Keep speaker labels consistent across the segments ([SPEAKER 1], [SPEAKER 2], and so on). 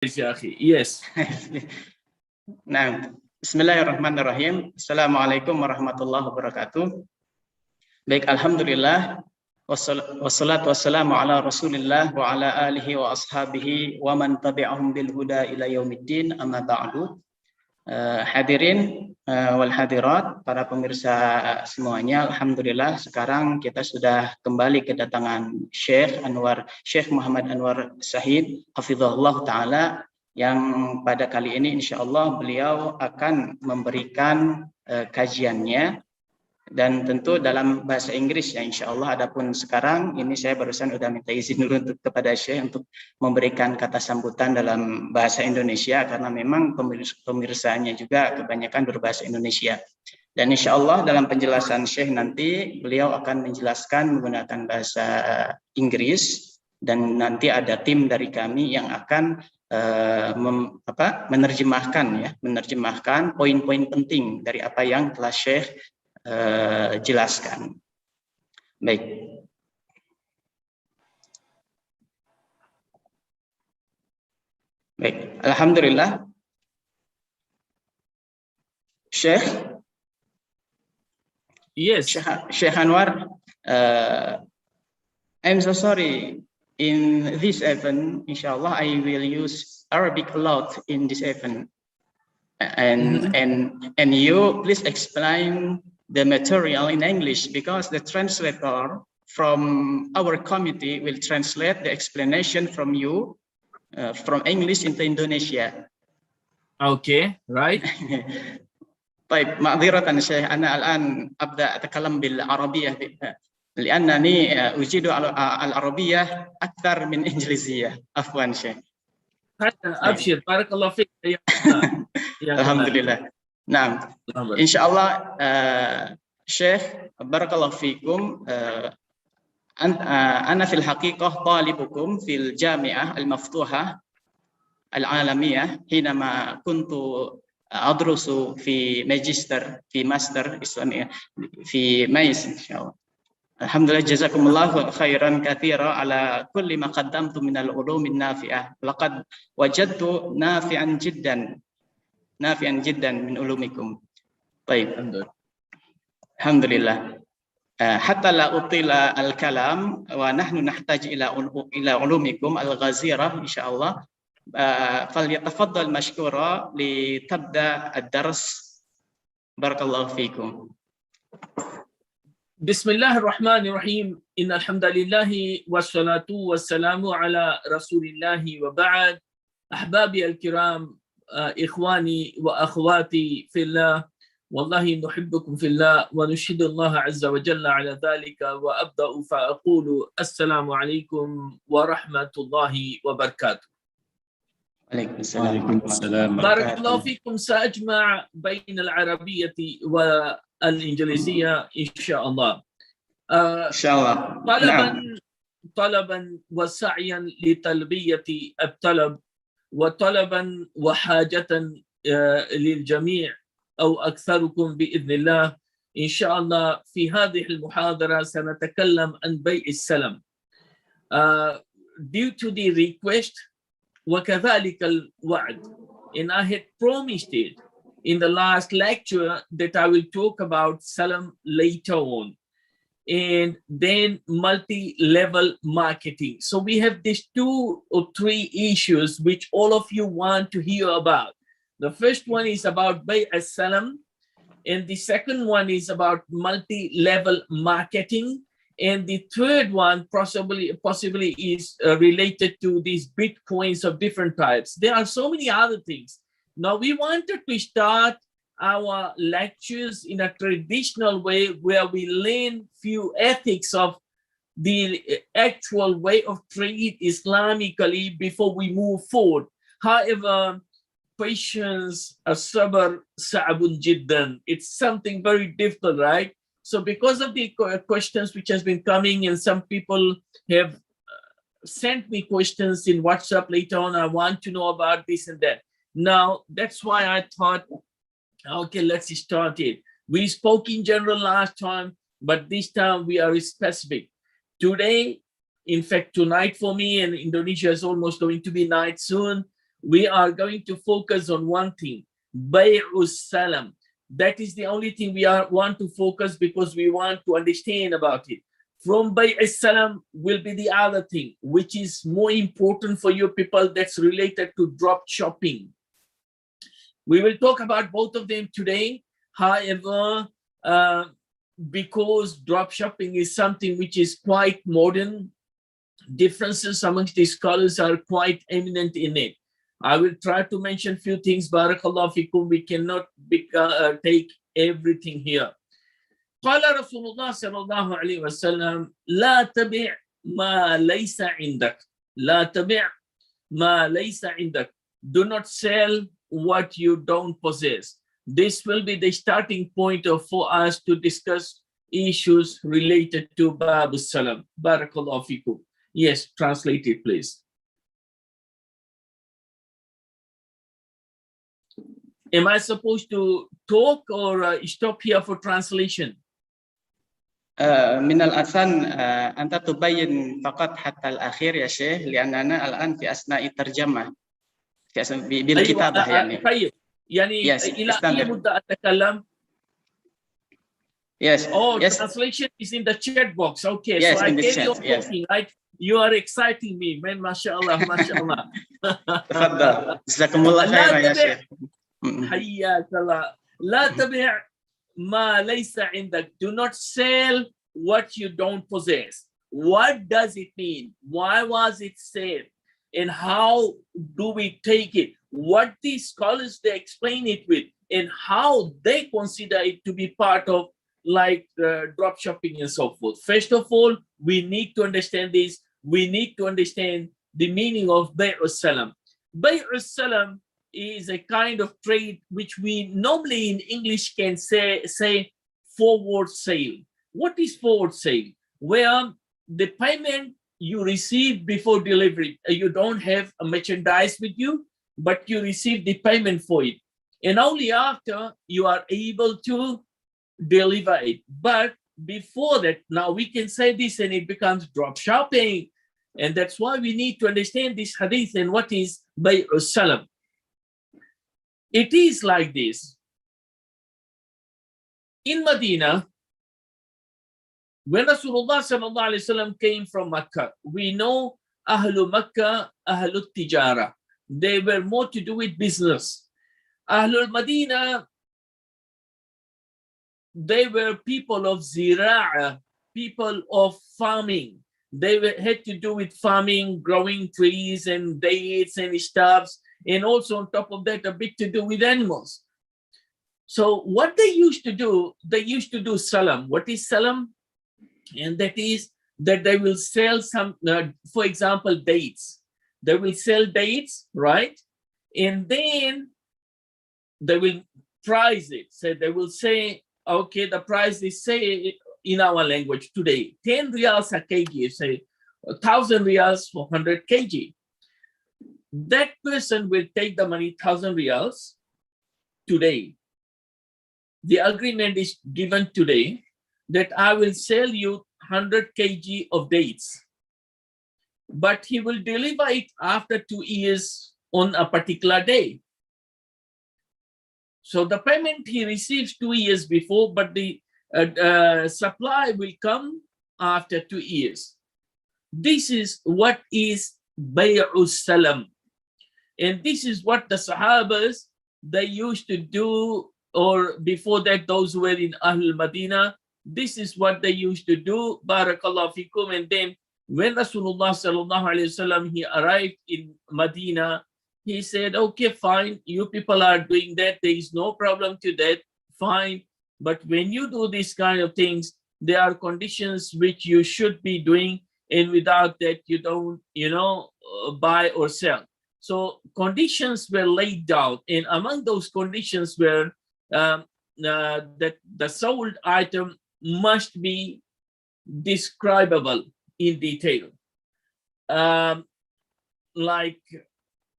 [SPEAKER 1] Yes.
[SPEAKER 2] Nah, Bismillahirrahmanirrahim. Assalamualaikum warahmatullahi wabarakatuh. Baik, alhamdulillah. Wassalatu wassalamu ala Rasulillah wa ala alihi wa ashabihi wa man tabi'ahum bil huda ila yaumiddin, amma ba'du. Hadirin wal hadirat, para pemirsa semuanya, alhamdulillah sekarang kita sudah kembali kedatangan Syaikh Muhammad Anwar Sahib, hafizahullah taala, yang pada kali ini insyaallah beliau akan memberikan kajiannya, dan tentu dalam bahasa Inggris ya insyaallah. Adapun sekarang ini saya barusan udah minta izin dulu kepada Syekh untuk memberikan kata sambutan dalam bahasa Indonesia, karena memang pemirsanya juga kebanyakan berbahasa Indonesia. Dan insyaallah dalam penjelasan Syekh nanti beliau akan menjelaskan menggunakan bahasa Inggris, dan nanti ada tim dari kami yang akan menerjemahkan poin-poin penting dari apa yang telah Syekh jelaskan. Baik. Alhamdulillah. Syekh.
[SPEAKER 1] Yes.
[SPEAKER 2] Syekh Anwar, I'm so sorry. In this event, inshallah, I will use Arabic a lot in this event, and you please explain the material in English, because the translator from our committee will translate the explanation from you from English into Indonesia.
[SPEAKER 1] Okay, right.
[SPEAKER 2] طيب معذرة شيخ، أنا الآن أبدأ أتكلم بالعربية لأنني أجيد العربية أكثر من إنجليزية. عفوا شيخ.
[SPEAKER 1] أبشر، بارك الله فيك.
[SPEAKER 2] الحمد لله. نعم إن شاء الله. شيخ بارك الله فيكم. أنا في الحقيقة طالبكم في الجامعة المفتوحة العالمية حينما كنت أدرس في ماستر إسلامية في ميس إن شاء الله. الحمد لله، جزاكم الله خيرا كثيرا على كل ما قدمتم من العلوم النافعة. لقد وجدت نافعا جدا من علومكم. طيب الحمد لله. حتى لا أطيل الكلام ونحن نحتاج إلى علومكم الغزيرة إن شاء الله، فليتفضل مشكورا لتبدأ الدرس. بارك الله فيكم.
[SPEAKER 1] بسم الله الرحمن الرحيم. إن الحمد لله والصلاة والسلام على رسول الله وبعد. أحبابي الكرام، إخواني وأخواتي في الله، والله نحبكم في الله ونشهد الله عز وجل على ذلك، وأبدأ فأقول السلام عليكم ورحمة الله وبركاته.
[SPEAKER 2] عليكم السلام.
[SPEAKER 1] بارك الله فيكم. سأجمع بين العربية والإنجليزية إن شاء الله.
[SPEAKER 2] إن شاء الله.
[SPEAKER 1] طلبا وسعيا لتلبية الطلب، وطلبا وحاجة للجميع أو أكثركم بإذن الله. إن شاء الله في هذه المحاضرة سنتكلم عن بيع السلم. Due to the request وكذلك الوعد, and I had promised it in the last lecture that I will talk about salam later on, and then multi-level marketing. So we have these 2 or 3 issues which all of you want to hear about. The first one is about bay as-salam, and the second one is about multi-level marketing, and the third one possibly is related to these bitcoins of different types. There are so many other things. Now we wanted to start our lectures in a traditional way where we learn few ethics of the actual way of trade Islamically before we move forward. However, patience, sabr, sa'abun jiddan. It's something very difficult, right? So because of the questions which has been coming, and some people have sent me questions in WhatsApp later on, I want to know about this and that. Now, that's why I thought, okay, let's start it. We spoke in general last time, but this time we are specific. Today, in fact, tonight for me, and Indonesia is almost going to be night soon, we are going to focus on one thing, Bay'us Salam. That is the only thing we want to focus, because we want to understand about it. From Bay'us Salam will be the other thing, which is more important for you people, that's related to drop shopping. We will talk about both of them today. However, because drop shopping is something which is quite modern, differences amongst the scholars are quite eminent in it. I will try to mention few things. Barakallahu fikum. We cannot take everything here. قال رسول الله صلى الله عليه وسلم لا تبع ما ليس عندك. لا تبع ما ليس عندك. Do not sell what you don't possess. This will be the starting point for us to discuss issues related to Babu Salam. Barakallahu fikum. Yes, translate it, please. Am I supposed to talk or stop here for translation?
[SPEAKER 2] من الأحسن أنت تبين فقط حتى الأخير يا شيخ، لأننا الآن في أثناء الترجمة بالكتابة يعني.
[SPEAKER 1] طيب يعني إلى أي مدة أتكلم؟
[SPEAKER 2] Yes.
[SPEAKER 1] Oh,
[SPEAKER 2] yes.
[SPEAKER 1] Translation is in the chat box. Okay,
[SPEAKER 2] yes,
[SPEAKER 1] so I carry on
[SPEAKER 2] yes.
[SPEAKER 1] talking, right? You are exciting me, man. MashaAllah, MashaAllah.
[SPEAKER 2] تفضل. جزاكم الله خيرا يا شيخ.
[SPEAKER 1] حياك الله. لا تبع ما ليس عندك. Do not sell what you don't possess. What does it mean? Why was it said? And how do we take it? What these scholars, they explain it with, and how they consider it to be part of like drop shopping and so forth. First of all, we need to understand this. We need to understand the meaning of Bay'us Salam. Bay'us Salam is a kind of trade which we normally in English can say forward sale. What is forward sale? Where the payment you receive before delivery, you don't have a merchandise with you, but you receive the payment for it. And only after you are able to deliver it. But before that, now we can say this and it becomes drop shopping. And that's why we need to understand this hadith and what is Bay'us Salam. It is like this. In Medina, when Rasulullah sallallahu alaihi wasallam came from Makkah, we know Ahlul Makkah, Ahlul Tijara. They were more to do with business. Ahlul Medina, they were people of zira'a, people of farming. They had to do with farming, growing trees and dates and stuffs, and also on top of that, a bit to do with animals. So what they used to do salam. What is salam? And that is that they will sell some, for example, dates. They will sell dates, right? And then they will price it. So they will say, okay, the price is, say, in our language today, 10 riyals a kg, say 1,000 riyals for 100 kg. That person will take the money, 1,000 riyals, today. The agreement is given today that I will sell you 100 kg of dates, but he will deliver it after 2 years on a particular day. So the payment he receives 2 years before, but the supply will come after 2 years. This is what is Bay'us Salam. And this is what the Sahabas, they used to do, or before that, those who were in Ahlul Madinah, this is what they used to do. Barakallahu fikum. And then when Rasulullah sallallahu alaihi wasallam, he arrived in Medina, he said, okay, fine, you people are doing that. There is no problem to that. Fine. But when you do these kind of things, there are conditions which you should be doing. And without that, you don't, buy or sell. So conditions were laid down. And among those conditions were that the sold item must be describable in detail. Like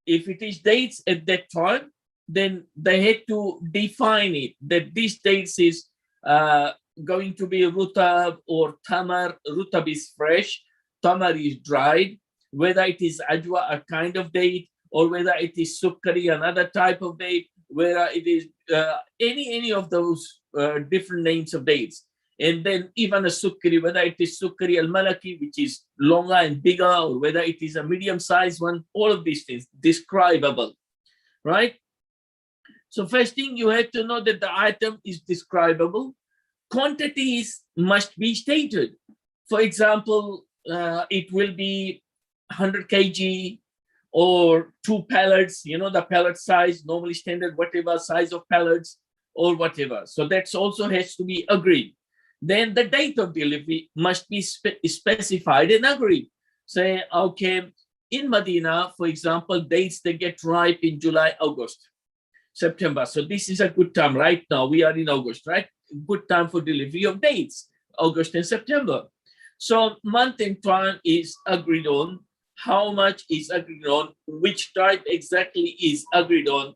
[SPEAKER 1] if it is dates at that time, then they had to define it, that this dates is going to be rutab or tamar. Rutab is fresh, tamar is dried. Whether it is ajwa, a kind of date, or whether it is sukkari, another type of date, whether it is any of those different names of dates. And then even a sukkari, whether it is sukkari al-malaki, which is longer and bigger, or whether it is a medium-sized one, all of these things, describable, right? So first thing, you have to know that the item is describable. Quantities must be stated. For example, it will be 100 kg or 2 pallets, the pallet size, normally standard, whatever size of pallets or whatever. So that's also has to be agreed. Then the date of delivery must be specified and agreed. Say, okay, in Medina, for example, dates they get ripe in July, August, September. So this is a good time right now. We are in August, right? Good time for delivery of dates, August and September. So month and time is agreed on. How much is agreed on? Which type exactly is agreed on?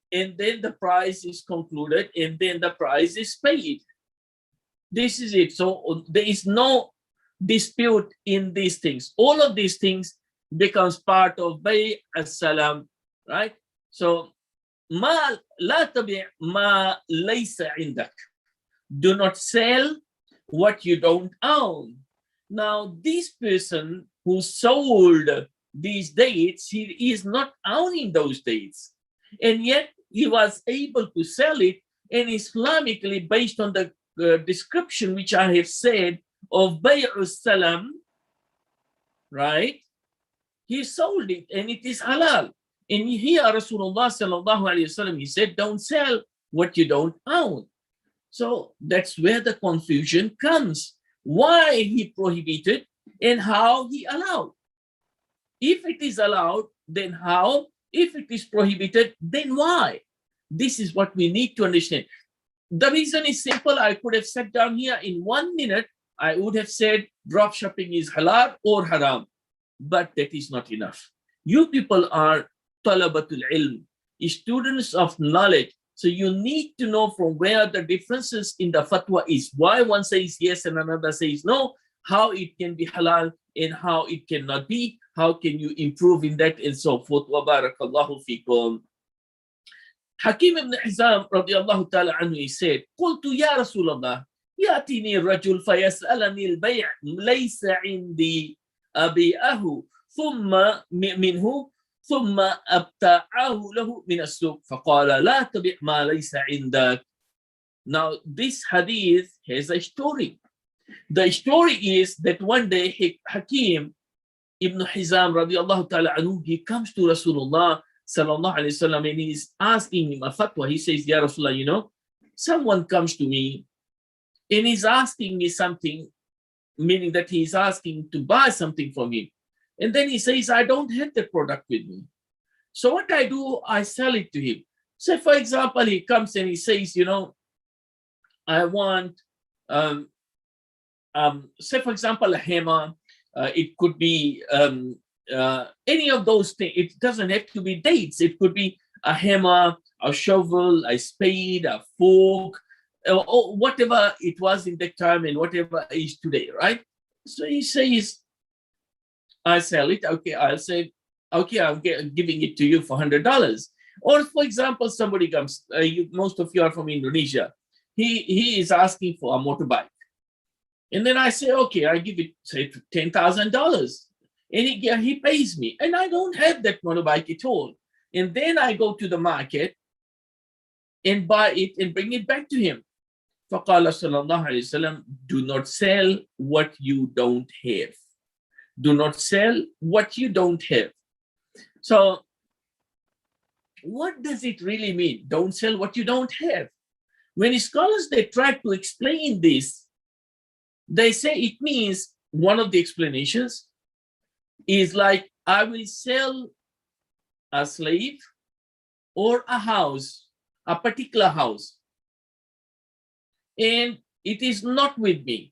[SPEAKER 1] And then the price is concluded, and then the price is paid. This is it. So there is no dispute in these things. All of these things becomes part of bay as-salam, right? So ma la tabi' ma laysa indak. Do not sell what you don't own. Now, this person who sold these dates, he is not owning those dates, and yet he was able to sell it, and Islamically, based on the description which I have said of Bay'us Salam, right? He sold it, and it is halal. And here Rasulullah sallallahu alaihi wasallam, he said, don't sell what you don't own. So that's where the confusion comes. Why he prohibited and how he allowed. If it is allowed, then how? If it is prohibited, then why? This is what we need to understand. The reason is simple. I could have sat down here in 1 minute. I would have said drop shipping is halal or haram. But that is not enough. You people are talabatul ilm, students of knowledge. So you need to know from where the differences in the fatwa is. Why one says yes and another says no, how it can be halal and how it cannot be. How can you improve in that and so forth. Wa barakallahu fikum. Hakim ibn Hizam radiallahu ta'ala anhu, he said, قلت يا رسول الله يأتيني الرجل فيسألني البيع ليس عندي أبيعه ثم منه ثم أبتاعه له من السوق فقال لا تبع ما ليس عندك. Now this hadith has a story. The story is that one day Hakim ibn Hizam radiallahu ta'ala anhu, he comes to Rasulullah sallallahu alayhi wasallam and he's asking him a fatwa. He says, Ya Rasulullah, someone comes to me and he's asking me something, meaning that he's asking to buy something from him. And then he says, I don't have the product with me. So what I do, I sell it to him. So for example, he comes and he says, I want, say for example, a hammer. It could be any of those things. It doesn't have to be dates. It could be a hammer, a shovel, a spade, a fork, or whatever it was in that time and whatever it is today, right? So he says, I sell it. Okay, I'll say, okay, I'm giving it to you for $100. Or for example, somebody comes, most of you are from Indonesia. He is asking for a motorbike. And then I say, okay, I give it, say, $10,000. And he pays me. And I don't have that motorbike at all. And then I go to the market and buy it and bring it back to him. فَقَالَ صَلَى اللَّهُ عَلَيْهِ وسلم, do not sell what you don't have. Do not sell what you don't have. So what does it really mean? Don't sell what you don't have. When scholars, they try to explain this, they say it means, one of the explanations is like, I will sell a slave or a house, a particular house, and it is not with me.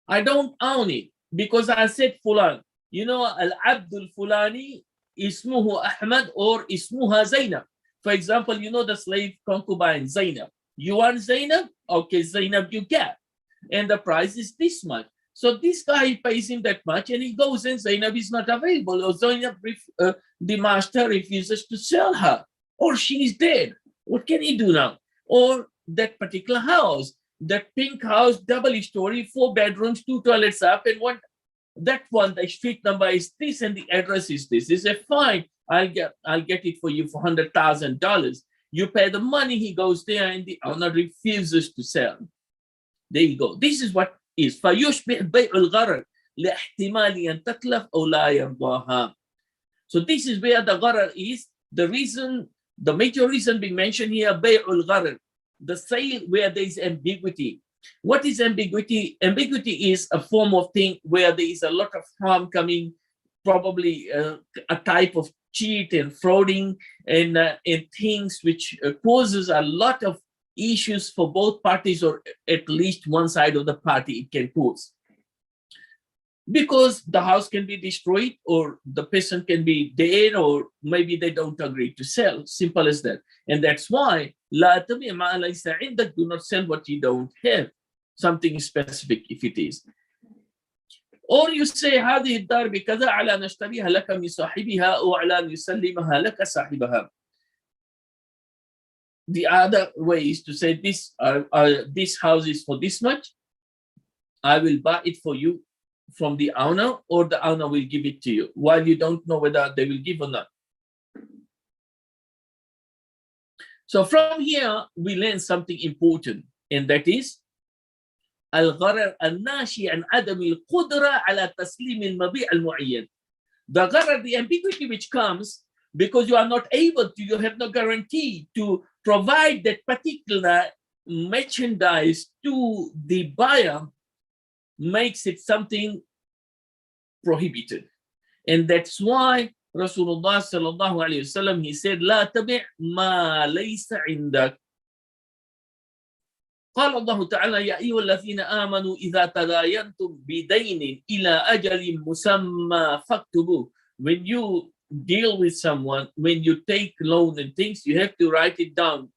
[SPEAKER 1] I don't own it because I said Fulan. Al-Abdul Fulani, Ismuhu Ahmad or Ismuha Zainab. For example, the slave concubine Zainab. You want Zainab? Okay, Zainab you get. And the price is this much. So this guy pays him that much and he goes and Zainab is not available, or Zainab, the master refuses to sell her, or she is dead. What can he do now? Or that particular house, that pink house, double story, 4 bedrooms, 2 toilets up, and that one, the street number is this and the address is this. He said, fine, I'll get it for you for $100,000. You pay the money, he goes there and the owner refuses to sell. There you go. This is what is. فَيُشْبِهْ بَيْعُ الْغَرَرِ لِاحْتِمَالِ أَنْ تَتْلَفْ أَوْ لَا يَرْضَاهَا. So this is where the gharar is. The major reason being mentioned here, بَيْعُ الْغَرَرِ, the sale where there is ambiguity. What is ambiguity? Ambiguity is a form of thing where there is a lot of harm coming, probably a type of cheat and frauding and things which causes a lot of issues for both parties, or at least one side of the party it can cause. Because the house can be destroyed, or the person can be dead, or maybe they don't agree to sell. Simple as that. And that's why لا تبيع ما ليس عندك, do not sell what you don't have. Something specific if it is. Or you say هذه الدار بكذا على أن نشتريها لك من صاحبها أو على أن يسلمها لك صاحبها. The other way is to say this house is for this much. I will buy it for you from the owner, or the owner will give it to you, while you don't know whether they will give or not. So from here, we learn something important, and that is الغرر الناشئ عن عدم القدرة على تسليم المبيع المعين. The gharar, the ambiguity which comes because you are not able to, you have no guarantee to provide that particular merchandise to the buyer, makes it something prohibited. And that's why Rasulullah sallallahu alayhi wasallam, he said, لا تبع ما ليس عندك. قال الله تعالى يا أيها الذين آمنوا إذا تداينتم بدين إلى أجل مسمى فاكتبوه. When you deal with someone, when you take loan and things, you have to write it down,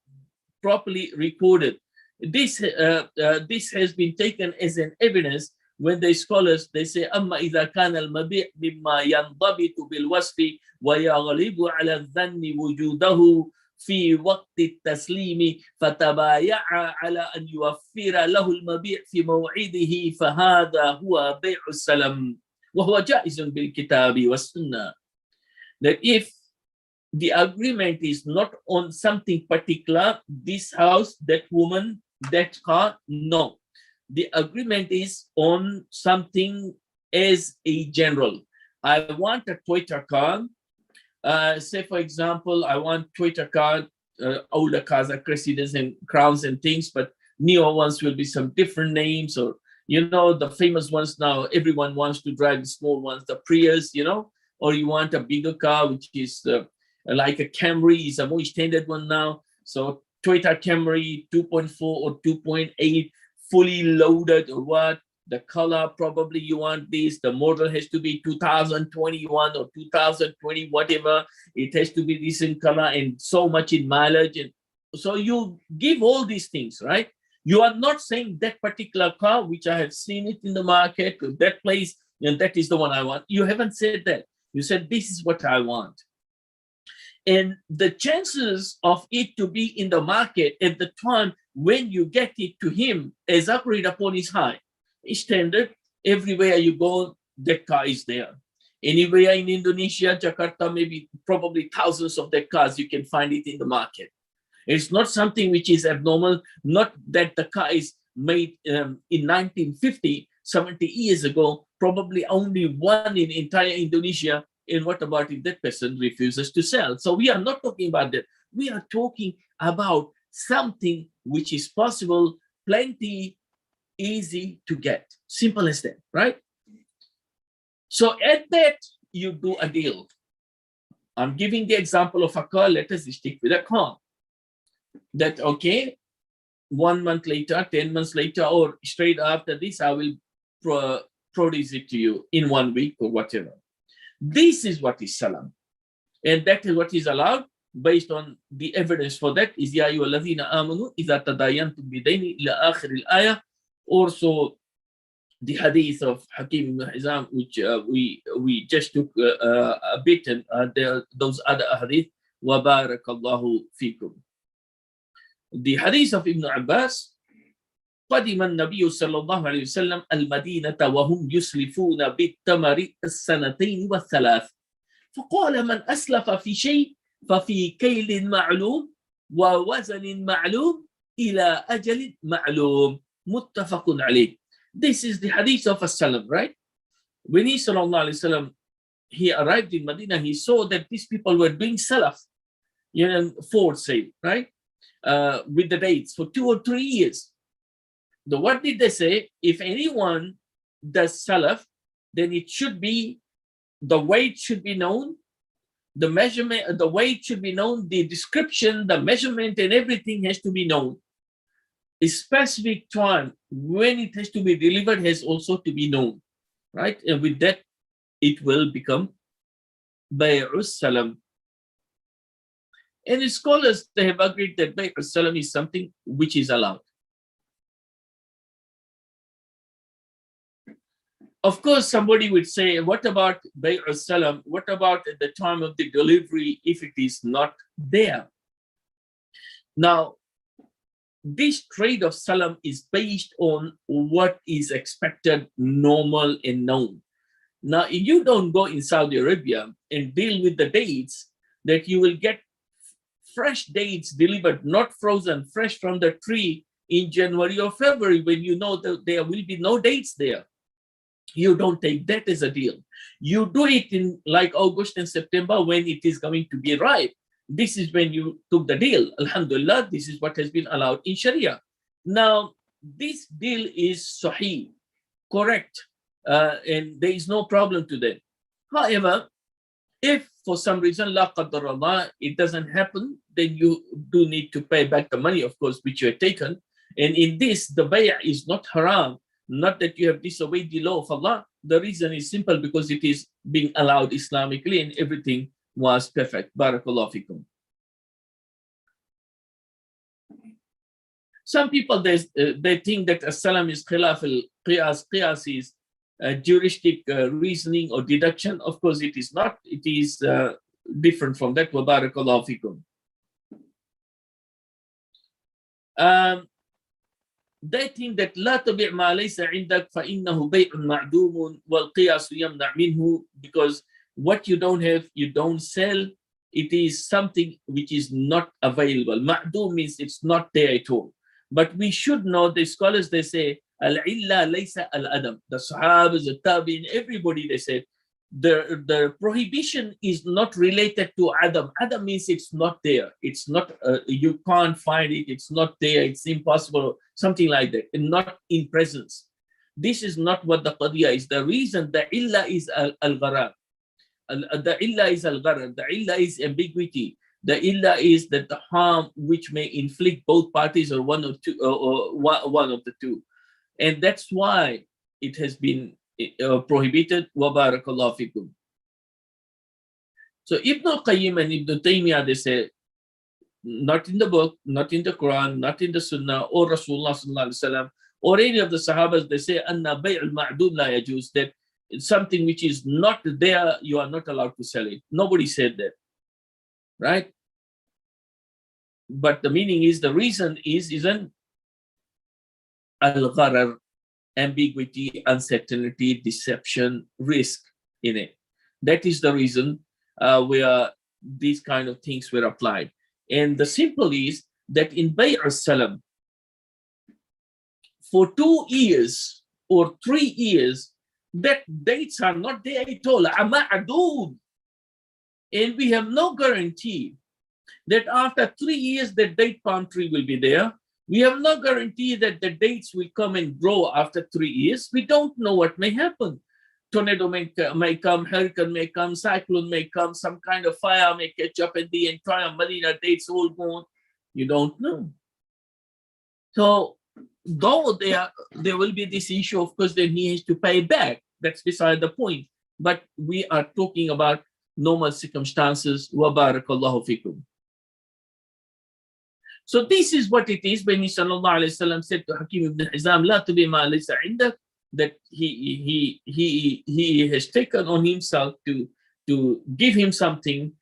[SPEAKER 1] properly recorded. This has been taken as an evidence when the scholars, they say أما إذا كان المبيع مما ينضبط بالوصف ويغلب على الظن وجوده في وقت التسليم فتبايع على أن يوفر له المبيع في موعده فهذا هو بيع السلم وهو جائز بالكتاب والسنة. That if the agreement is not on something particular, this house, that woman, that car, no. The agreement is on something as a general. I want a Toyota car. Say, for example, I want Toyota car, older cars like Crescendos and Crowns and things, but newer ones will be some different names, or, you know, the famous ones now, everyone wants to drive the small ones, the Prius, you know, or you want a bigger car, which is like a Camry, is a more standard one now. So Toyota Camry 2.4 or 2.8, fully loaded or what, the color, probably you want this, the model has to be 2021 or 2020, whatever, it has to be decent color and so much in mileage. And so you give all these things, right? You are not saying that particular car, which I have seen it in the market, that place, and that is the one I want. You haven't said that. You said, this is what I want. And the chances of it to be in the market at the time when you get it to him as agreed upon is high. It's standard. Everywhere you go, that car is there. Anywhere in Indonesia, Jakarta, maybe probably thousands of that cars, you can find it in the market. It's not something which is abnormal, not that the car is made in 1950, 70 years ago, probably only one in entire Indonesia. And what about if that person refuses to sell? So we are not talking about that. We are talking about something which is possible, plenty, easy to get. Simple as that, right? So at that, you do a deal. I'm giving the example of a car. Let us stick with a car. That, okay, 1 month later, 10 months later, or straight after this, I will produce it to you in 1 week or whatever. This is what is salam. And that is what is allowed based on the evidence for that is Ya ayyuhalladhina amanu idha tadayantum bidayni ila akhir al-ayah. Also, the hadith of Hakim ibn Hizam, which we just took a bit, and those other hadith. Wa barakallahu fikum. The hadith of Ibn Abbas. قدم النبي صلى الله عليه وسلم المدينة وهم يسلفون بالتمر السنتين والثلاث فقال من أسلف في شيء ففي كيل معلوم ووزن معلوم إلى أجل معلوم متفق عليه. This is the hadith of As-Salam, right? When he sallallahu alayhi wasallam, he arrived in Medina, he saw that these people were doing salaf, forward sale, right? With the dates for 2 or 3 years. What did they say? If anyone does salaf, then it should be, the weight should be known, the measurement, the weight should be known, the description, the measurement and everything has to be known. A specific time when it has to be delivered has also to be known, right? And with that, it will become Bay'us Salam. And the scholars, they have agreed that Bay'us Salam is something which is allowed. Of course, somebody would say, what about Bay'us Salam? What about at the time of the delivery if it is not there? Now, this trade of Salam is based on what is expected, normal, and known. Now, if you don't go in Saudi Arabia and deal with the dates, that you will get fresh dates delivered, not frozen, fresh from the tree in January or February, when you know that there will be no dates there. You don't take that as a deal. You do it in like August and September when it is going to be ripe. This is when you took the deal. Alhamdulillah, this is what has been allowed in Sharia. Now, this deal is sahih, correct, and there is no problem to that. However, if for some reason, la qadar Allah, it doesn't happen, then you do need to pay back the money, of course, which you have taken. And in this, the bay'ah is not haram. Not that you have disobeyed the law of Allah. The reason is simple, because it is being allowed Islamically and everything was perfect. Barakallahu fikum. Some people, they think that as-salam is khilaf al-qiyas. Qiyas is juristic reasoning or deduction. Of course, it is not. It is different from that. Wa barakallahu fikum. They think that لا تبيع ما ليس عندك فإنه بيع معدوم والقياس يمنع منه, because what you don't have, you don't sell. It is something which is not available. معدوم means it's not there at all. But we should know, the scholars, they say, al-illa laysa al-adam. The Sahabas, the Tabi'in, everybody, they said, the prohibition is not related to Adam. Adam means it's not there. It's not, you can't find it. It's not there. It's impossible. Something like that. And not in presence. This is not what the qadiyah is. The reason, the illa is al-gharar. The illa is al-gharar. The illa is ambiguity. The illa is that the harm which may inflict both parties or one or two, or one of the two. And that's why it has been prohibited. Wa barakallahu fikum. So Ibn al-Qayyim and Ibn Taymiyyah, they say, not in the book, not in the Quran, not in the Sunnah or Rasulullah sallallahu alaihi wasallam or any of the Sahabas, they say anna bay' al-ma'dum la yajuz, that it's something which is not there, you are not allowed to sell it. Nobody said that, right? But the meaning is, the reason is an al-gharar, ambiguity, uncertainty, deception, risk in it. That is the reason where these kind of things were applied. And the simple is that in Bay'us Salam, for 2 years or 3 years, that dates are not there at all. And we have no guarantee that after 3 years, the date palm tree will be there. We have no guarantee that the dates will come and grow after 3 years. We don't know what may happen. Tornado may come, hurricane may come, cyclone may come, some kind of fire may catch up, and the entire Medina dates all gone. You don't know. So, though there will be this issue, of course, then he has to pay back. That's beside the point. But we are talking about normal circumstances. Wa barakallahu fikum. So this is what it is when he sallallahu alayhi wa sallam said to Hakim ibn Hizam, La tubi ma laysa indak, that he has taken on himself to give him something,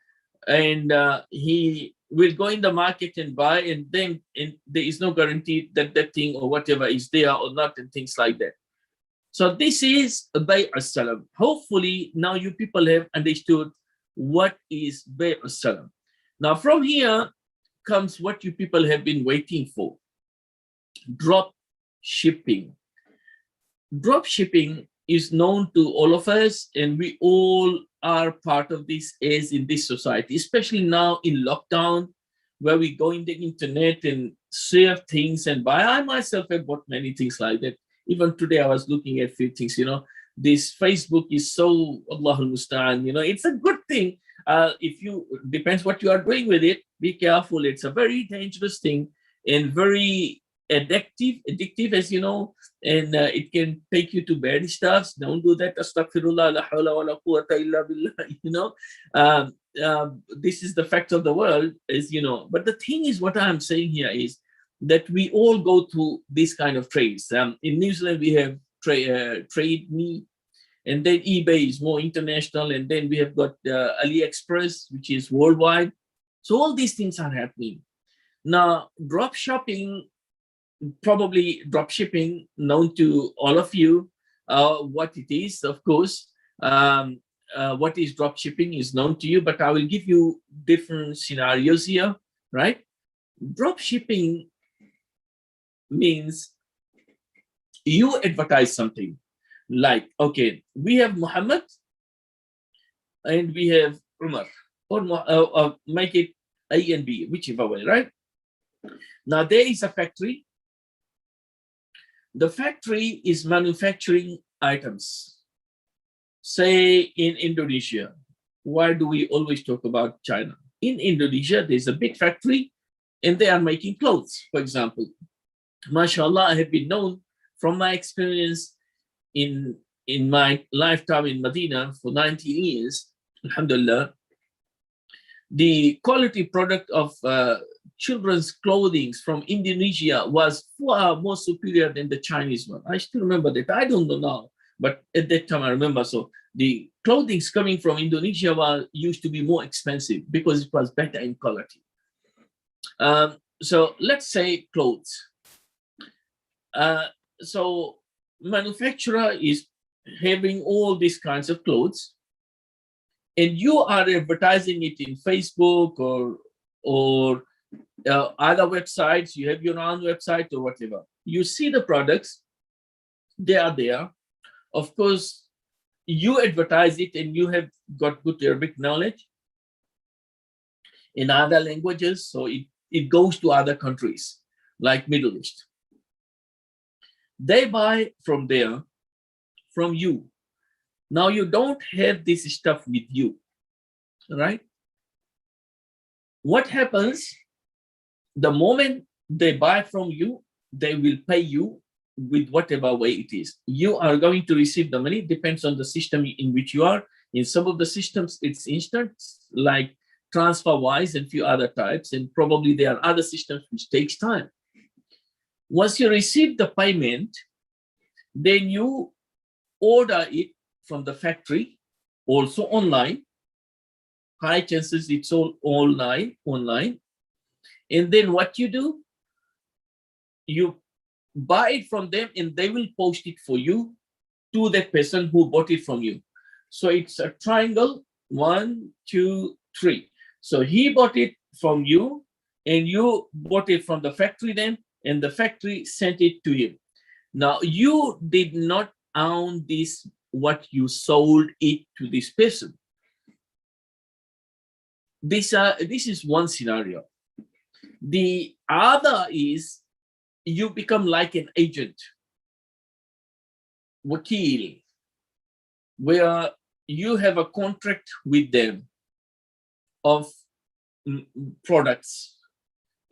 [SPEAKER 1] and he will go in the market and buy, and then there is no guarantee that that thing or whatever is there or not, and things like that. So this is Bay' as-Salam. Hopefully now you people have understood what is Bay' as-Salam. Now from here comes what you people have been waiting for: drop shipping. Drop shipping is known to all of us, and we all are part of this as in this society, especially now in lockdown, where we go in the internet and share things and buy. I myself have bought many things like that. Even today I was looking at few things, this Facebook is so, Allahul Musta'an, it's a good thing. If you, depends what you are doing with it, be careful. It's a very dangerous thing and very addictive, as you know, and it can take you to bad stuff. Don't do that. Astaghfirullah, la hawla wa la quwwata illa billah, this is the fact of the world, as you know. But the thing is, what I'm saying here is that we all go through these kind of trades. In New Zealand, we have Trade Me, and then eBay is more international, and then we have got AliExpress, which is worldwide. So all these things are happening. Now, drop shipping, known to all of you, what it is, of course. What is drop shipping is known to you, but I will give you different scenarios here, right? Drop shipping means you advertise something like, okay, we have Muhammad and we have Umar, or make it A and B, whichever way, right? Now there is a factory. The factory is manufacturing items. Say in Indonesia, why do we always talk about China? In Indonesia, there's a big factory and they are making clothes, for example. MashaAllah, I have been known from my experience in my lifetime in Medina for 19 years, alhamdulillah, the quality product of children's clothing from Indonesia was far more superior than the Chinese one. I still remember that. I don't know now, but at that time I remember. So the clothing coming from Indonesia used to be more expensive because it was better in quality. So let's say clothes. So manufacturer is having all these kinds of clothes, and you are advertising it in Facebook or other websites. You have your own website or whatever. You see the products, they are there. Of course, you advertise it and you have got good Arabic knowledge in other languages, so it goes to other countries like Middle East. They buy from there, from you. Now you don't have this stuff with you, right? What happens? The moment they buy from you, they will pay you with whatever way it is. You are going to receive the money, depends on the system in which you are. In some of the systems, it's instant, like TransferWise and few other types, and probably there are other systems which takes time. Once you receive the payment, then you order it from the factory, also online. High chances it's all online. And then what you do, you buy it from them and they will post it for you to that person who bought it from you. So it's a triangle, 1, 2, 3. So he bought it from you and you bought it from the factory then, and the factory sent it to him. Now you did not own this, what you sold it to this person. This is one scenario. The other is you become like an agent, wakil, where you have a contract with them of products.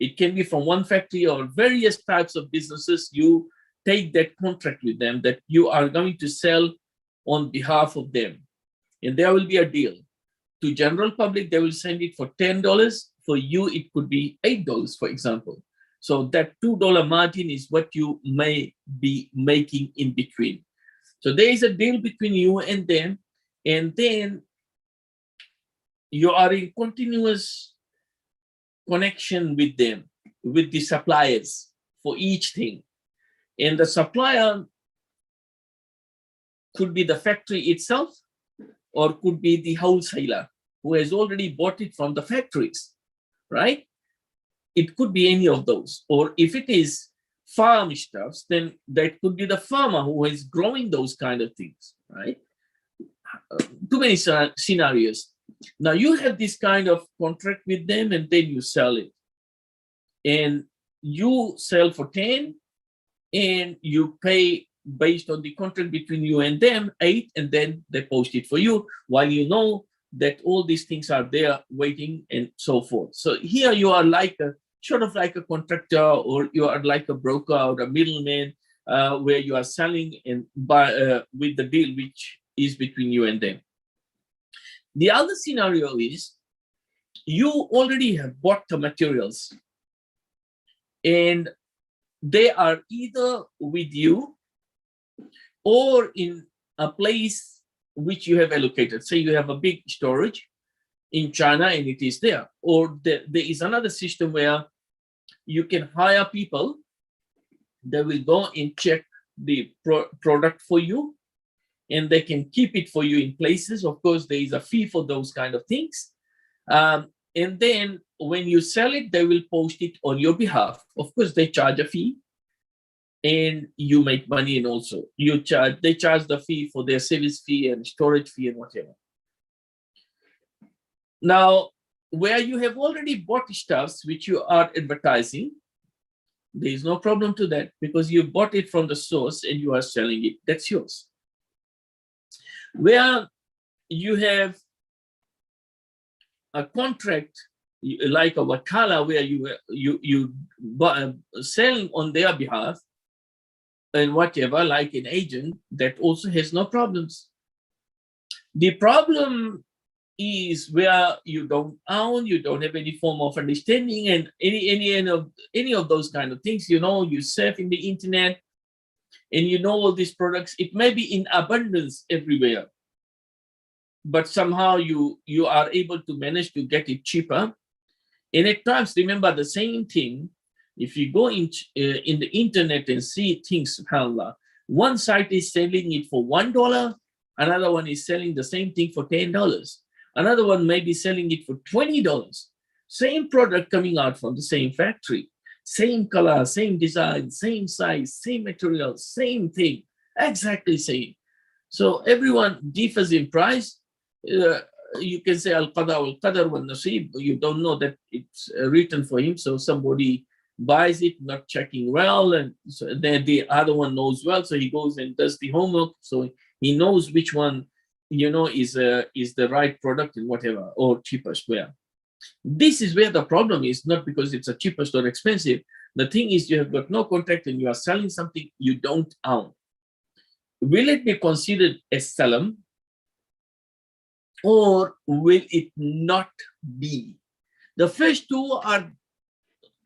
[SPEAKER 1] It can be from one factory or various types of businesses. You take that contract with them that you are going to sell on behalf of them. And there will be a deal. To general public, they will send it for $10. For you, it could be $8, for example. So that $2 margin is what you may be making in between. So there is a deal between you and them, and then you are in continuous connection with them, with the suppliers for each thing. And the supplier could be the factory itself, or could be the wholesaler who has already bought it from the factories, right? It could be any of those. Or if it is farm stuffs, then that could be the farmer who is growing those kind of things, right? Too many scenarios. Now you have this kind of contract with them, and then you sell it. And you sell for 10, and you pay based on the contract between you and them 8, and then they post it for you, while you know that all these things are there waiting and so forth. So here you are like a sort of like a contractor, or you are like a broker or a middleman, where you are selling and buy with the deal which is between you and them. The other scenario is you already have bought the materials, and they are either with you or in a place which you have allocated. Say you have a big storage in China and it is there. Or there is another system where you can hire people that will go and check the product for you, and they can keep it for you in places. Of course, there is a fee for those kind of things. And then when you sell it, they will post it on your behalf. Of course, they charge a fee, and you make money, and also they charge the fee for their service fee and storage fee and whatever. Now, where you have already bought stuffs which you are advertising, there is no problem to that, because you bought it from the source and you are selling it. That's yours. Where you have a contract like a wakala, where you sell on their behalf and whatever, like an agent, that also has no problems. The problem is where you don't own, you don't have any form of understanding, and any of those kind of things. You know, you surf in the internet, and you know all these products. It may be in abundance everywhere, but somehow you are able to manage to get it cheaper. And at times, remember the same thing. If you go in the internet and see things, subhanAllah, one site is selling it for $1, another one is selling the same thing for $10. Another one may be selling it for $20. Same product coming out from the same factory, same color, same design, same size, same material, same thing, exactly same. So everyone differs in price. You can say al-qada wal-qadar wal-nasib. You don't know that it's written for him, so somebody buys it not checking well, and so then the other one knows well, so he goes and does the homework, so he knows which one, you know, is the right product and whatever, or cheapest. Where this is where the problem is, not because it's a cheapest or expensive. The thing is, you have got no contract and you are selling something you don't own. Will it be considered as salam, or will it not be? The first two are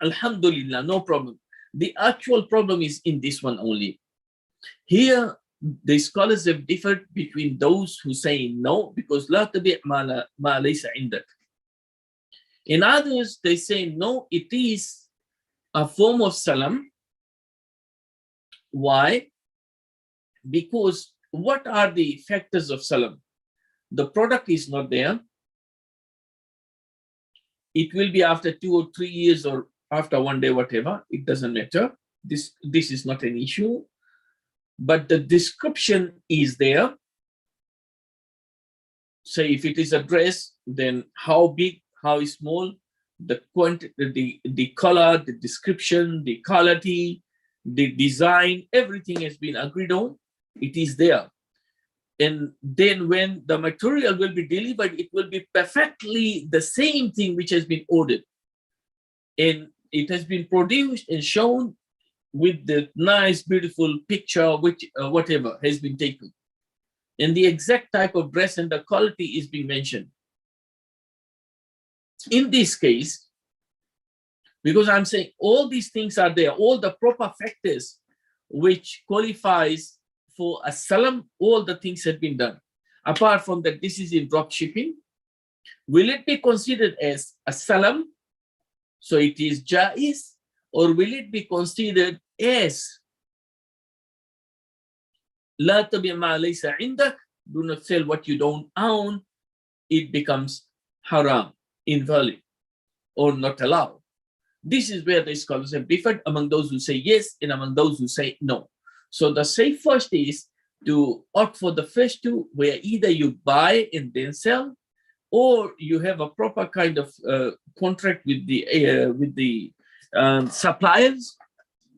[SPEAKER 1] alhamdulillah, no problem. The actual problem is in this one only. Here, the scholars have differed between those who say no, because la tabi' ma laysa indak. In others, they say no, it is a form of salam. Why? Because what are the factors of salam? The product is not there. It will be after 2 or 3 years, or after 1 day, whatever. It doesn't matter. This is not an issue. But the description is there. Say if it is a dress, then how big, how small, the quantity, the color, the description, the quality, the design, everything has been agreed on. It is there. And then when the material will be delivered, it will be perfectly the same thing which has been ordered. And it has been produced and shown with the nice, beautiful picture, which whatever has been taken. And the exact type of dress and the quality is being mentioned. In this case, because I'm saying all these things are there, all the proper factors which qualifies for a salam, all the things have been done. Apart from that, this is in drop shipping. Will it be considered as a salam, so it is jaiz, or will it be considered as la tabi' ma laysa indak, do not sell what you don't own, it becomes haram, invalid, or not allowed? This is where the scholars have differed among those who say yes and among those who say no. So the safe first is to opt for the first two, where either you buy and then sell, or you have a proper kind of contract with the suppliers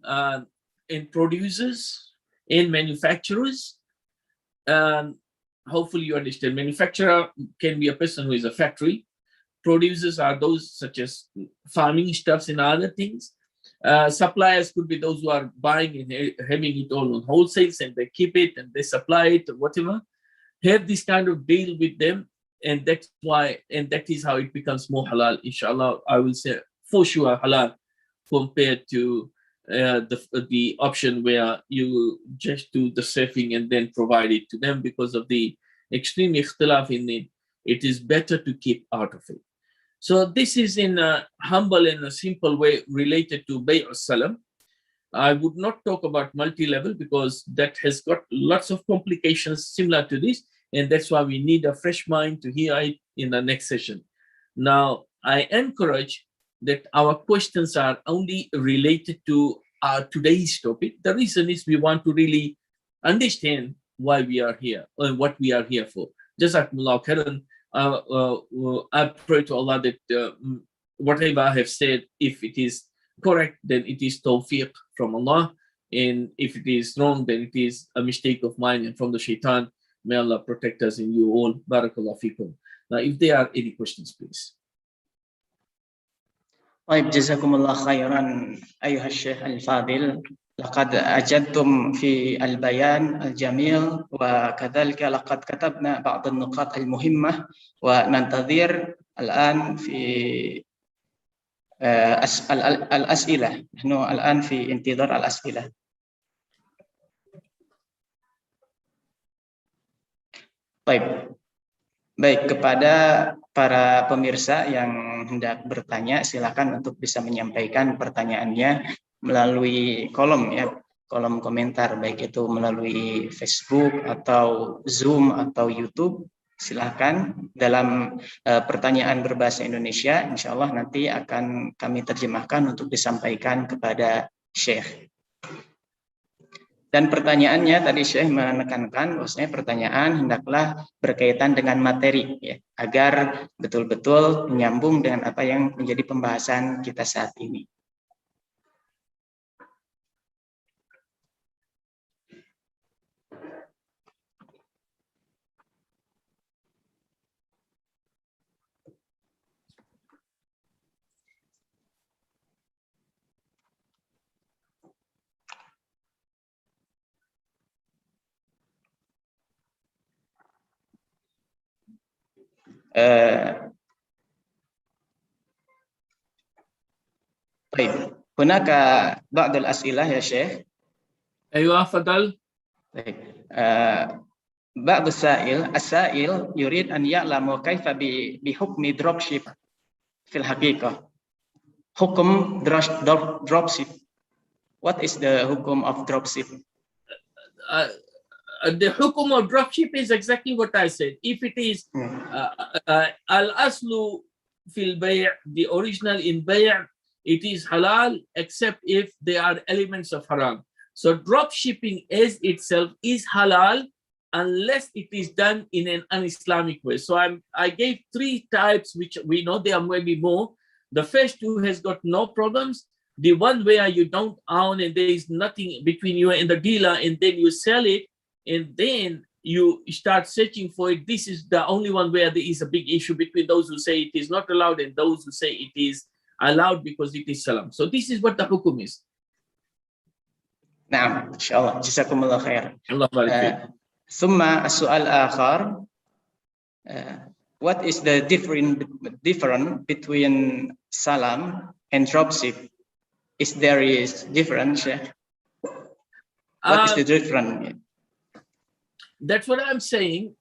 [SPEAKER 1] and producers and manufacturers. Hopefully you understand. Manufacturer can be a person who is a factory. Producers are those such as farming stuffs and other things. Suppliers could be those who are buying and having it all on wholesales, and they keep it and they supply it or whatever. Have this kind of deal with them, and that's why, and that is how it becomes more halal. Inshallah, I will say for sure halal compared to the option where you just do the surfing and then provide it to them because of the extreme ikhtilaf in it. It is better to keep out of it. So this is in a humble and a simple way related to Bay' al-Salam. I would not talk about multi-level because that has got lots of complications similar to this, and that's why we need a fresh mind to hear it in the next session. Now, I encourage that our questions are only related to our today's topic. The reason is we want to really understand why we are here and what we are here for. Jazakumullah khairan. I pray to Allah that whatever I have said, if it is correct, then it is tawfiq from Allah. And if it is wrong, then it is a mistake of mine and from the shaitan. May Allah protect us and you all. Barakallah fikum. Now, if there are any questions, please.
[SPEAKER 2] طيب جزاكم الله خيرا أيها الشيخ الفاضل. لقد أجدتم في البيان الجميل، وكذلك لقد كتبنا بعض النقاط المهمة، وننتظر الآن في الأسئلة. نحن الآن في انتظار الأسئلة. Baik, kepada para pemirsa yang hendak bertanya, silakan untuk bisa menyampaikan pertanyaannya melalui kolom komentar, baik itu melalui Facebook atau Zoom atau YouTube. Silakan dalam pertanyaan berbahasa Indonesia, insya Allah nanti akan kami terjemahkan untuk disampaikan kepada Syekh. Dan pertanyaannya tadi Syekh menekankan bahwasanya pertanyaan hendaklah berkaitan dengan materi, ya, agar betul-betul menyambung dengan apa yang menjadi pembahasan kita saat ini. طيب هناك بعض الأسئلة يا شيخ.
[SPEAKER 1] أيوة تفضل.
[SPEAKER 2] طيب بعض السائل يريد أن يعلم كيف بحكم dropship في الحقيقة. حكم dropship. What is the hukum of dropship?
[SPEAKER 1] The hukum of dropship is exactly what I said. If it is al-aslu fil bay', the original in bay', it is halal except if there are elements of haram. So dropshipping as itself is halal unless it is done in an un-Islamic way. So I gave three types, which we know there may be more. The first two has got no problems. The one where you don't own and there is nothing between you and the dealer, and then you sell it, and then you start searching for it. This is the only one where there is a big issue between those who say it is not allowed and those who say it is allowed because it is salam. So this is what the hukum is.
[SPEAKER 2] نعم إن شاء الله جزاكم الله خير.
[SPEAKER 1] الله يبارك فيك.
[SPEAKER 2] ثم السؤال الآخر, what is the difference between salam and dropship? Is there is difference? What is the difference?
[SPEAKER 1] That's what I'm saying.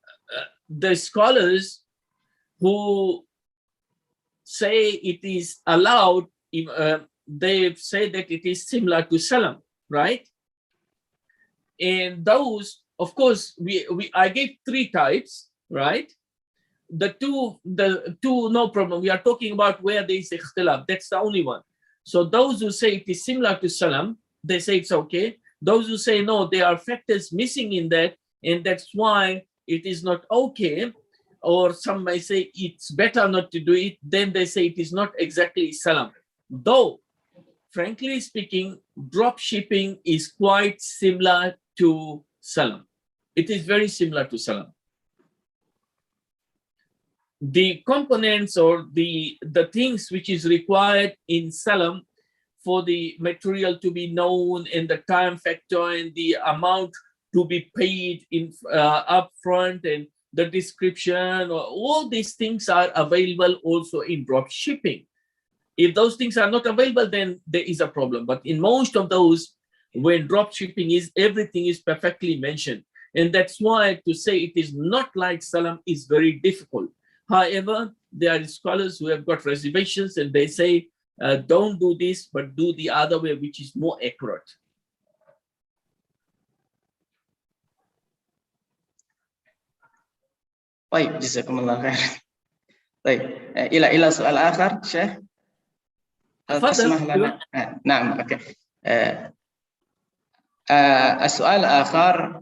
[SPEAKER 1] The scholars who say it is allowed, they say that it is similar to salam, right? And those, of course, I gave 3 types, right? The two, no problem. We are talking about where there is ikhtilaf. That's the only one. So those who say it is similar to salam, they say it's okay. Those who say no, there are factors missing in that, and that's why it is not okay, or some may say it's better not to do it, then they say it is not exactly salam. Though, frankly speaking, drop shipping is quite similar to salam. It is very similar to salam. The components or the things which is required in salam for the material to be known and the time factor and the amount to be paid in upfront and the description, all these things are available also in drop shipping. If those things are not available, then there is a problem. But in most of those, when drop shipping is, everything is perfectly mentioned. And that's why to say it is not like salam is very difficult. However, there are scholars who have got reservations and they say, don't do this, but do the other way, which is more accurate.
[SPEAKER 2] طيب جزاكم الله خير. طيب إلى سؤال آخر شيخ. تسمح لنا؟ نعم أوكي. السؤال الآخر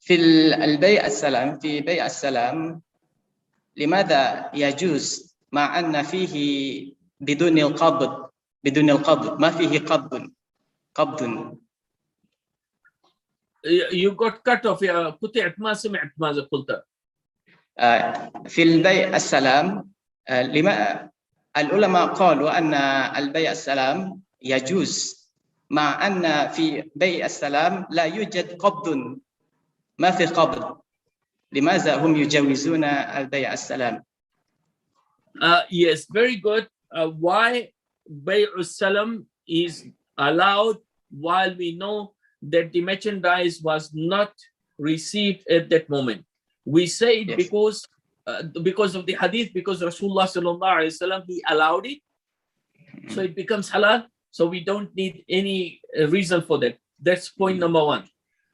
[SPEAKER 2] في البيع السلام، في بيع السلام لماذا يجوز مع أن فيه بدون القبض ما فيه قبض.
[SPEAKER 1] You got cut off يا قطعت، ما سمعت ماذا قلت.
[SPEAKER 2] في البيع السلام العلماء قالوا أن البيع السلام يجوز مع أن في بيع السلام لا يوجد قبض، ما في قبض. لماذا هم يجوزون البيع السلام؟
[SPEAKER 1] Yes, very good. Why بيع السلام is allowed while we know that the merchandise was not received at that moment? We say it because of the hadith, because Rasulullah sallallahu alaihi wasallam, he allowed it, so it becomes halal. So we don't need any reason for that. That's point number 1.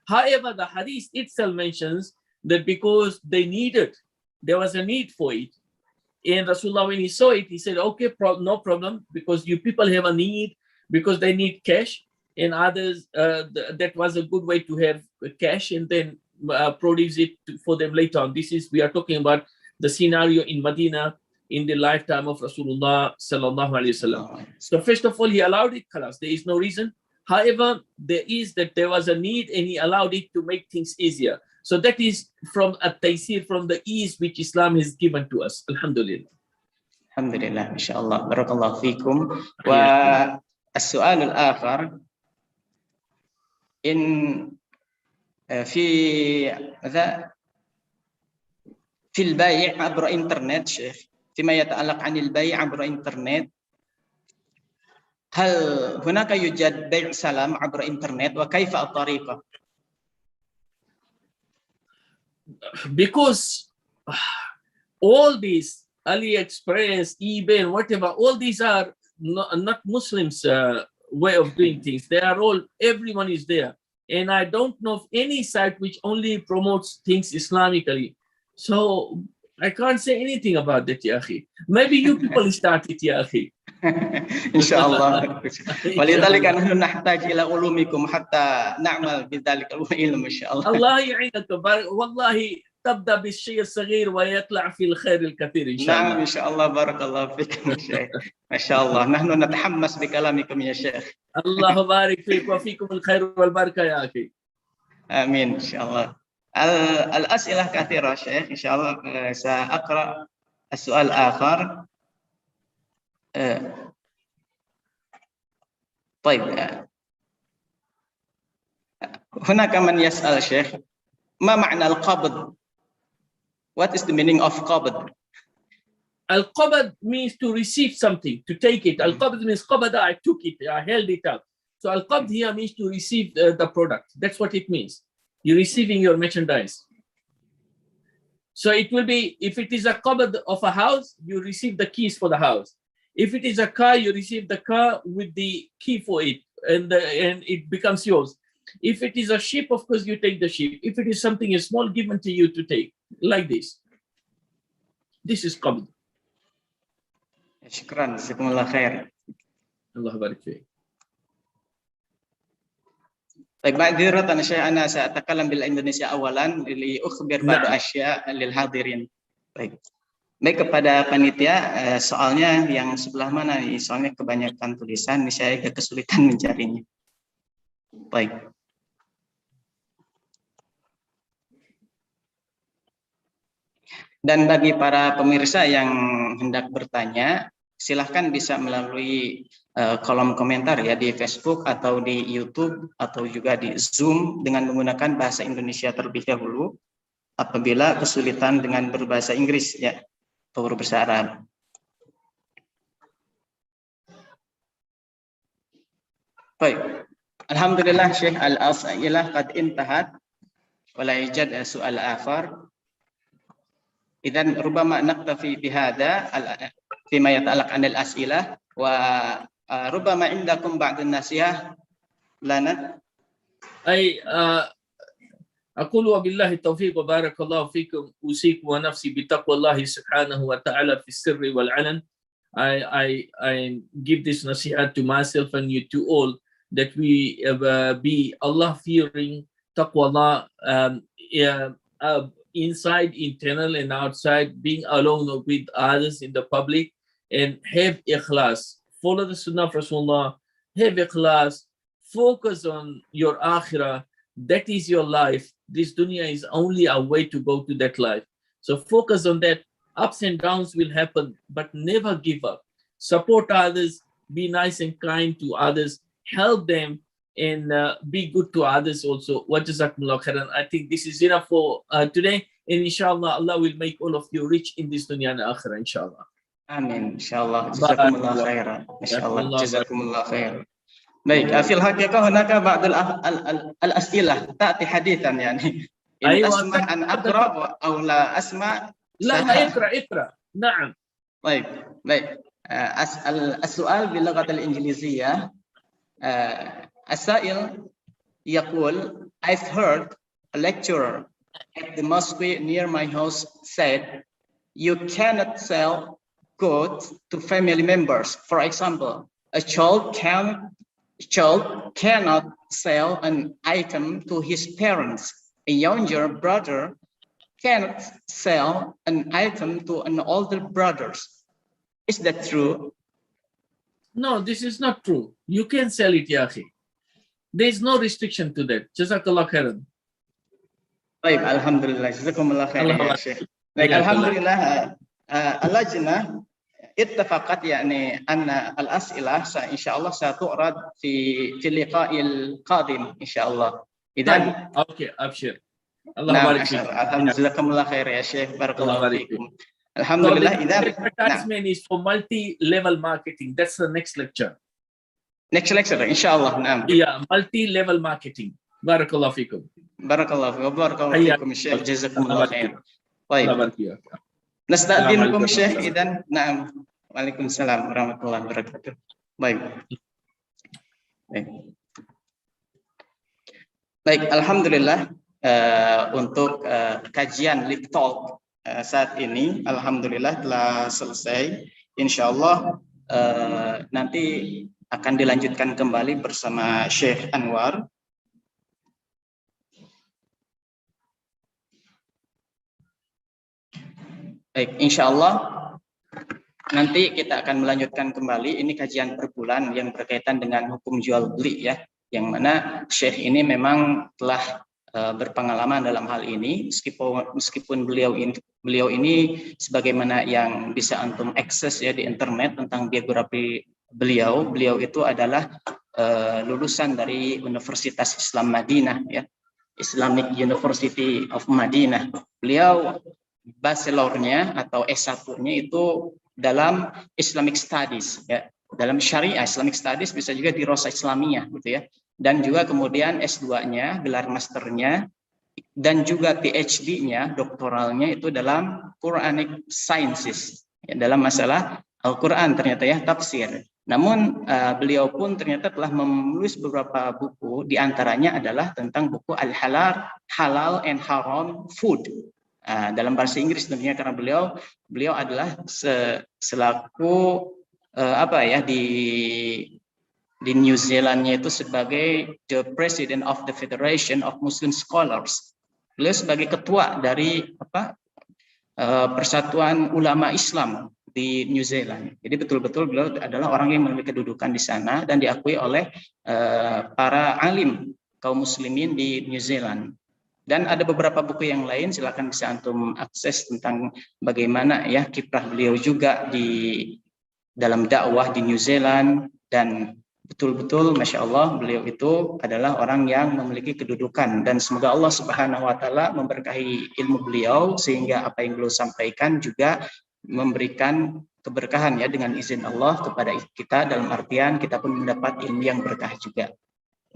[SPEAKER 1] However, the hadith itself mentions that because they needed, there was a need for it, and Rasulullah, when he saw it, he said, okay, no problem, because you people have a need, because they need cash, and others, that was a good way to have cash and then produce it for them later on. We are talking about the scenario in Medina in the lifetime of Rasulullah sallallahu alaihi wasallam. So first of all, he allowed it, khalas. There is no reason. However, there was a need and he allowed it to make things easier. So that is from at-taysir, from the ease which Islam has given to us. Alhamdulillah.
[SPEAKER 2] Alhamdulillah, inshallah. Barakallahu fikum. Wa السؤال الآخر في البيع عبر إنترنت شيخ، فيما يتعلق عن البيع عبر إنترنت، هل هناك يوجد بيع سلام عبر إنترنت وكيف الطريقة؟
[SPEAKER 1] Because all these AliExpress, eBay, and whatever, all these are not Muslims' way of doing things. They are all, everyone is there. And I don't know of any site which only promotes things Islamically. So I can't say anything about that, ya akhi. Maybe you people start it, ya akhi.
[SPEAKER 2] إن شاء الله. ولذلك نحن نحتاج إلى علومكم حتى نعمل بذلك العلم إن شاء الله.
[SPEAKER 1] الله يعينك. والله تبدأ بالشيء الصغير ويطلع في الخير الكثير إن شاء الله.
[SPEAKER 2] نعم إن شاء الله. بارك الله فيكم يا شيخ. ما شاء الله نحن نتحمس بكلامكم يا شيخ.
[SPEAKER 1] الله بارك فيك وفيكم الخير والبركة يا أخي.
[SPEAKER 2] آمين إن شاء الله. الأسئلة كثيرة شيخ. إن شاء الله سأقرأ السؤال الآخر. طيب هناك من يسأل شيخ ما معنى القبض؟ What is the meaning of qabd?
[SPEAKER 1] Al-qabd means to receive something, to take it. Al-qabd means qabada, I took it, I held it up. So al-qabd here means to receive the product. That's what it means. You're receiving your merchandise. So it will be, if it is a qabd of a house, you receive the keys for the house. If it is a car, you receive the car with the key for it, and it becomes yours. If it is a ship, of course, you take the ship. If it is something small given to you to take, like this. This is qabd.
[SPEAKER 2] Syukran, jazakumullah khair.
[SPEAKER 1] Allah barik fiik.
[SPEAKER 2] طيب معذرة أنا سأتكلم بالإندونيسيا أولا لأخبر بعض أشياء للحاضرين. Baik kepada panitia, soalnya yang sebelah mana nih? Soalnya kebanyakan tulisan, saya agak kesulitan mencarinya. Baik. Dan bagi para pemirsa yang hendak bertanya, silahkan bisa melalui kolom komentar ya di Facebook atau di YouTube atau juga di Zoom dengan menggunakan bahasa Indonesia terlebih dahulu. Apabila kesulitan dengan berbahasa Inggris ya, atau berbahasa Arab. Baik. Alhamdulillah Syekh al-as'ilah qad intahat wa la yujad su'al akhar. Idzan rubbama naktafi bihadza fima yata'allaq 'anil as'ilah wa rubbama indakum ba'd an-nasihah lana.
[SPEAKER 1] أقول وبالله التوفيق وبارك الله فيكم أوصيكم ونفسي بتقوى الله سبحانه وتعالى في السر والعلن. I give this nasihat to myself and you to all that we be Allah fearing, taqwa Allah, inside, internal and outside, being alone with others in the public, and have ikhlas. Follow the sunnah of Rasulullah, have ikhlas, focus on your akhirah. That is your life. This dunya is only a way to go to that life. So focus on that. Ups and downs will happen, but never give up. Support others, be nice and kind to others, help them, and be good to others also. Wa jazakumullah khairan. I think this is enough for today. And inshallah, Allah will make all of you rich in this dunya and akhirah, inshallah.
[SPEAKER 2] Amin. Inshallah. Jazakumullah khairan. Inshallah. Jazakumullah khairan. Baik, في الحقيقة هناك بعض الأسئلة تأتي حديثا يعني إن أسمع أن أقرأ أو لا أسمع.
[SPEAKER 1] لا اقرأ. نعم.
[SPEAKER 2] طيب. السؤال باللغة الإنجليزية. السائل يقول I've heard a lecturer at the mosque near my house said you cannot sell goods to family members. For example, a child cannot sell an item to his parents. A younger brother cannot sell an item to an older brother. Is that true?
[SPEAKER 1] No, this is not true. You can sell it, ya akhi. There is no restriction to that. Jazakallah khairan.
[SPEAKER 2] Baik, alhamdulillah. Jazakumullah khairan ya Syekh. Baik, alhamdulillah. Al-lajnah اتفقت يعني أن الأسئلة إن شاء الله ستعرض في اللقاء القادم إن شاء الله. إذا
[SPEAKER 1] أوكي أبشر. الله يبارك فيك.
[SPEAKER 2] الحمد لله خير يا شيخ. بارك الله فيكم. الحمد لله. إذا
[SPEAKER 1] advertisement is for multi-level marketing. That's the next lecture.
[SPEAKER 2] Next lecture إن شاء الله. نعم.
[SPEAKER 1] Yeah, multi-level marketing. بارك الله فيكم.
[SPEAKER 2] بارك الله فيكم. بارك الله فيكم الشيخ. جزاكم الله خير. طيب. Nasta'dinukum Syekh idan. Naam. Waalaikumsalam warahmatullahi wabarakatuh. Baik. Baik, alhamdulillah untuk kajian Live Talk saat ini alhamdulillah telah selesai. Insyaallah nanti akan dilanjutkan kembali bersama Syaikh Anwar. Baik, insya Allah nanti kita akan melanjutkan kembali. Ini kajian per bulan yang berkaitan dengan hukum jual beli ya, yang mana Syekh ini memang telah berpengalaman dalam hal ini, meskipun beliau ini sebagaimana yang bisa antum akses ya di internet tentang biografi beliau itu adalah lulusan dari Universitas Islam Madinah ya, Islamic University of Madinah. Beliau bachelornya atau S1-nya itu dalam Islamic Studies ya. dalam Syariah Islamic Studies, bisa juga di Rosa Islamiyah gitu ya. Dan juga kemudian S2-nya, gelar masternya, dan juga PhD-nya, doktoralnya itu dalam Quranic Sciences, ya, dalam masalah Al-Quran ternyata ya, tafsir. Namun beliau pun ternyata telah menulis beberapa buku, diantaranya adalah tentang buku Halal and Haram Food. Dalam bahasa Inggris tentunya, karena beliau adalah selaku di New Zealandnya itu sebagai the President of the Federation of Muslim Scholars. Beliau sebagai ketua dari Persatuan Ulama Islam di New Zealand. Jadi betul-betul beliau adalah orang yang memiliki kedudukan di sana dan diakui oleh para alim kaum muslimin di New Zealand. Dan ada beberapa buku yang lain, silakan bisa antum akses tentang bagaimana ya kiprah beliau juga di dalam dakwah di New Zealand. Dan betul-betul Masya Allah beliau itu adalah orang yang memiliki kedudukan, dan semoga Allah Subhanahu wa Ta'ala memberkahi ilmu beliau sehingga apa yang beliau sampaikan juga memberikan keberkahan ya dengan izin Allah kepada kita, dalam artian kita pun mendapat ilmu yang berkah juga.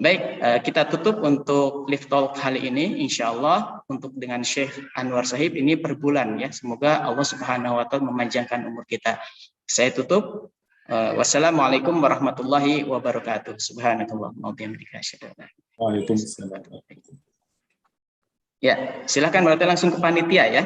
[SPEAKER 2] Baik, kita tutup untuk live talk kali ini, insya Allah untuk dengan Syaikh Anwar Sahib ini per bulan ya. Semoga Allah Subhanahu wa Ta'ala memanjangkan umur kita. Saya tutup. Wassalamualaikum warahmatullahi wabarakatuh. Subhanakallah wa bihamdika asyhadu an la ilaha illa anta.
[SPEAKER 3] Waalaikumsalam.
[SPEAKER 2] Ya, silakan berarti langsung ke panitia ya.